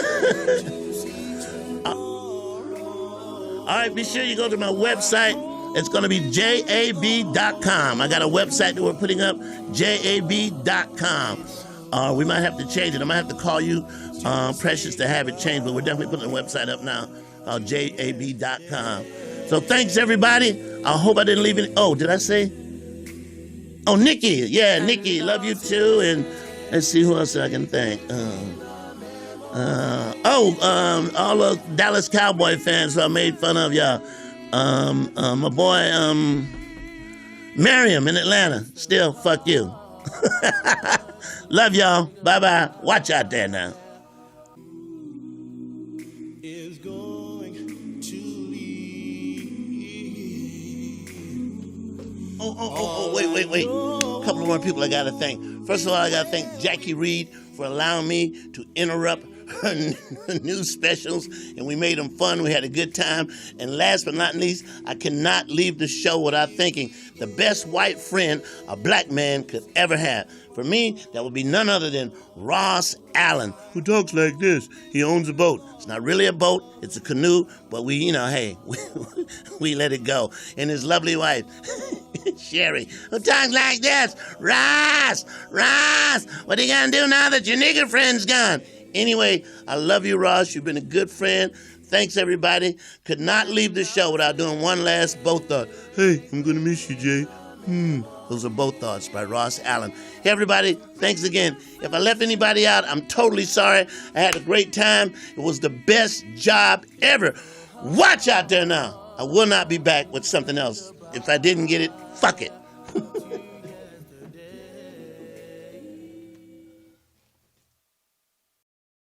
All right, be sure you go to my website. It's going to be jab.com. I got a website that we're putting up, jab.com. We might have to change it. I might have to call you, Precious, to have it changed, but we're definitely putting the website up now, jab.com. So thanks, everybody. I hope I didn't leave any. Oh, did I say? Oh, Nikki. Yeah, Nikki. Love you, too. And let's see who else I can thank. All the Dallas Cowboy fans who I made fun of, y'all. My boy, Miriam in Atlanta. Still, fuck you. Love y'all. Bye-bye. Watch out there now. Wait. A couple more people I got to thank. First of all, I got to thank Jackie Reed for allowing me to interrupt her news specials, and we made them fun. We had a good time. And last but not least, I cannot leave the show without thanking the best white friend a black man could ever have. For me, that would be none other than Ross Allen, who talks like this. He owns a boat. It's not really a boat. It's a canoe, but we let it go. And his lovely wife, Sherry, who talks like this. Ross, what are you going to do now that your nigger friend's gone? Anyway, I love you, Ross. You've been a good friend. Thanks, everybody. Could not leave the show without doing one last boat thought. Hey, I'm going to miss you, Jay. Those are both thoughts by Ross Allen. Hey, everybody, thanks again. If I left anybody out, I'm totally sorry. I had a great time. It was the best job ever. Watch out there now. I will not be back with something else. If I didn't get it, fuck it.